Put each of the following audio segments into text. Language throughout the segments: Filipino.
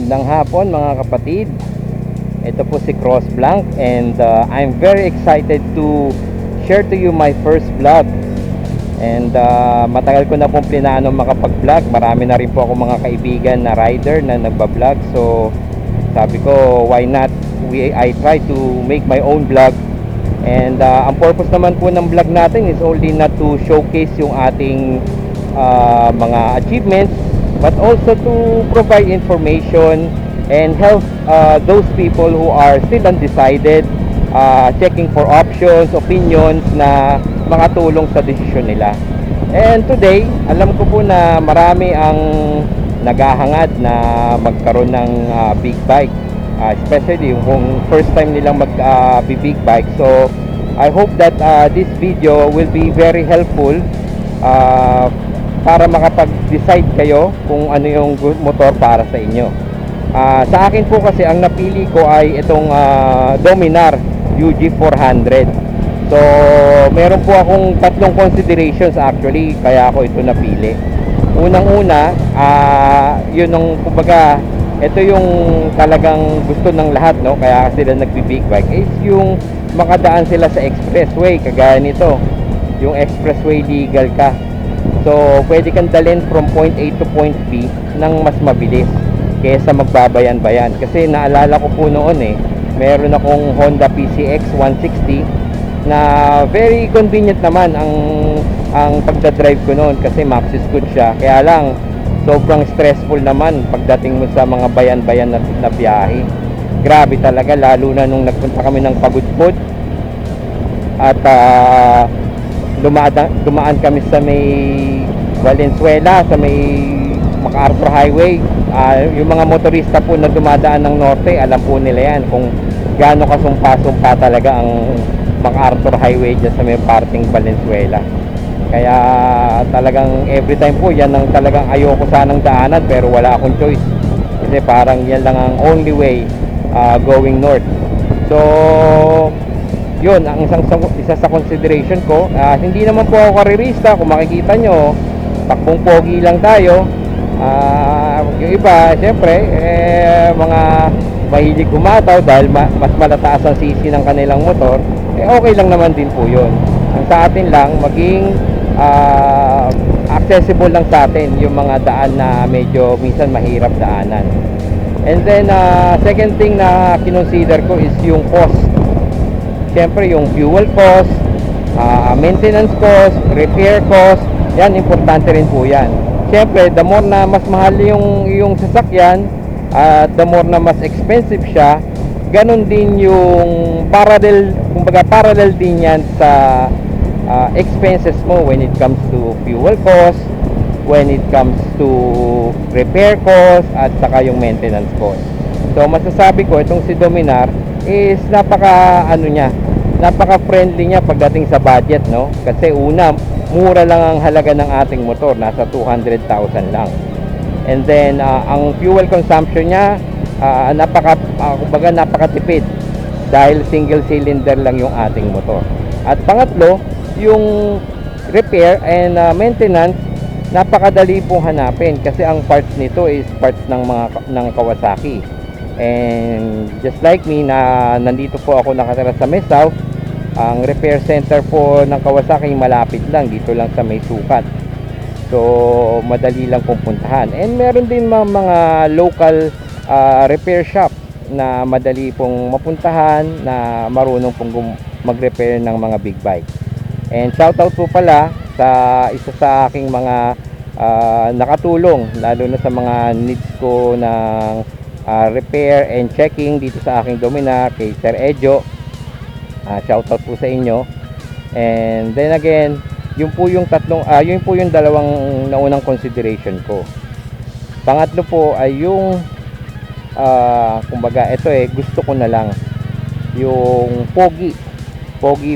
Magandang hapon mga kapatid. Ito po si Cross Blanc and I'm very excited to share to you my first vlog. And matagal ko na pong plinano makapag-vlog. Marami na rin po ako mga kaibigan na rider na nagba-vlog. So sabi ko, why not I try to make my own vlog. And ang purpose naman po ng vlog natin is only not to showcase yung ating mga achievements, but also to provide information and help those people who are still undecided, checking for options, opinions na makatulong sa desisyon nila. And today, alam ko po na marami ang naghahangad na magkaroon ng big bike, especially kung first time nilang mag-big bike. So I hope that this video will be very helpful para makapag-decide kayo kung ano yung motor para sa inyo. Sa akin po kasi ang napili ko ay itong Dominar UG400. So meron po akong tatlong considerations actually kaya ako ito napili. Unang-una, yun ang kumbaga, ito yung talagang gusto ng lahat, no? Kaya sila nagbi-big bike is yung makadaan sila sa expressway kagaya nito. Yung expressway legal ka. So, pwede kang dalhin from point A to point B nang mas mabilis kaysa magbabayan-bayan. Kasi naalala ko po noon meron akong Honda PCX 160 na very convenient naman ang pagdadrive ko noon kasi maxi scoot siya. Kaya lang, sobrang stressful naman pagdating mo sa mga bayan-bayan na biyahe. Grabe talaga, lalo na nung nagpunta kami ng Pagudpud at dumaan kami sa may Valenzuela, sa may MacArthur Highway. Yung mga motorista po na dumadaan ng norte, alam po nila yan kung gaano kasumpa-sumpa talaga ang MacArthur Highway dyan sa may parting Valenzuela. Kaya talagang every time po yan ang talagang ayoko sanang daanan, pero wala akong choice kasi parang yan lang ang only way going north. So yun ang isa sa consideration ko. Hindi naman po ako karirista. Kung makikita nyo, takbong pogi lang tayo. Yung iba syempre mga mahilig kumataw dahil mas malataas ang sisi ng kanilang motor. Okay lang naman din po yun. Ang sa atin lang maging accessible lang sa atin yung mga daan na medyo minsan mahirap daanan. And then second thing na kinonsider ko is yung cost. Siyempre yung fuel cost, maintenance cost, repair cost, yan importante rin po yan. Siyempre the more na mas mahal yung sasakyan, the more na mas expensive siya, ganun din yung parallel din yan sa expenses mo when it comes to fuel cost, when it comes to repair cost, at saka yung maintenance cost. So masasabi ko itong si Dominar is napaka-friendly niya pagdating sa budget, no? Kasi una, mura lang ang halaga ng ating motor, nasa 200,000 lang. And then ang fuel consumption niya napakatipid dahil single cylinder lang yung ating motor. At pangatlo, yung repair and maintenance, napakadali pong hanapin kasi ang parts nito is parts ng Kawasaki. And just like me na nandito po ako nakatira sa May South, ang repair center po ng Kawasaki malapit lang, dito lang sa May Sukat. So madali lang pong puntahan. And meron din mga local repair shop na madali pong mapuntahan, na marunong pong mag-repair ng mga big bike. And shoutout po pala sa isa sa aking mga nakatulong lalo na sa mga needs ko ng repair and checking dito sa aking Dominar, kay Sir Ejo. Shoutout po sa inyo. And then again, yun po yung dalawang naunang consideration ko. Pangatlo po ay yung kumbaga ito gusto ko na lang yung pogi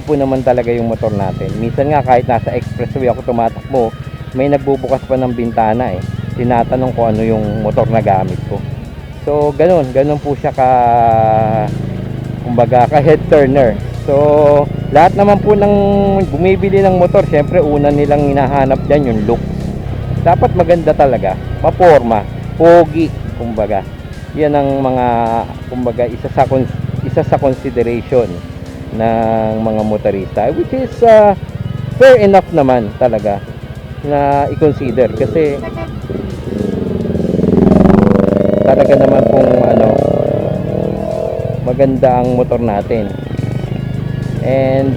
po naman talaga yung motor natin. Minsan nga kahit nasa expressway ako tumatakbo, may nagbubukas pa ng bintana tinatanong ko ano yung motor na gamit ko. So ganun po siya kumbaga ka head turner. So lahat naman po ng bumibili ng motor, syempre una nilang hinahanap dyan yung look. Dapat maganda talaga, maporma, pogi kumbaga. yan ang mga kumbaga isa sa consideration ng mga motorista, which is fair enough naman talaga na i-consider kasi talaga naman kung maganda ang motor natin. And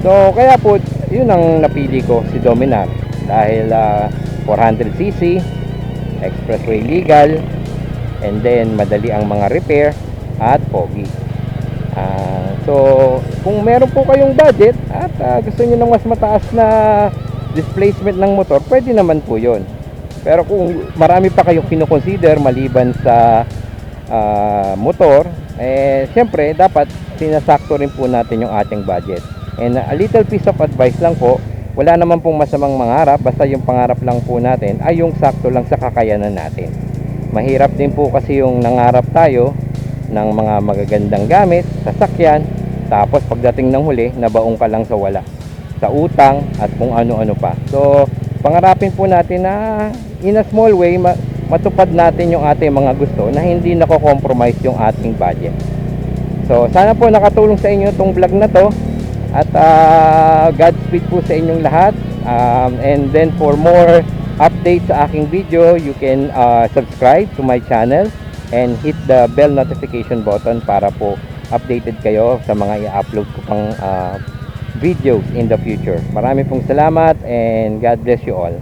so kaya po yun ang napili ko, si Dominar, dahil 400cc, expressway legal, and then madali ang mga repair at pogi. So kung meron po kayong budget at gusto niyo ng mas mataas na displacement ng motor, pwede naman po yun. Pero kung marami pa kayong kino-consider maliban sa motor, siyempre dapat sinasakto rin po natin yung ating budget. And a little piece of advice lang po, wala naman pong masamang mangarap, basta yung pangarap lang po natin ay yung sakto lang sa kakayanan natin. Mahirap din po kasi yung nangarap tayo ng mga magagandang gamit, sasakyan, tapos pagdating ng huli, nabaong ka lang sa wala, sa utang at kung ano-ano pa. So pangarapin po natin na in a small way matupad natin yung ating mga gusto na hindi nako-compromise yung ating budget. So sana po nakatulong sa inyo itong vlog na to, at Godspeed po sa inyong lahat. And then for more updates sa aking video, you can subscribe to my channel and hit the bell notification button para po updated kayo sa mga i-upload ko pang videos in the future. Marami pong salamat and God bless you all.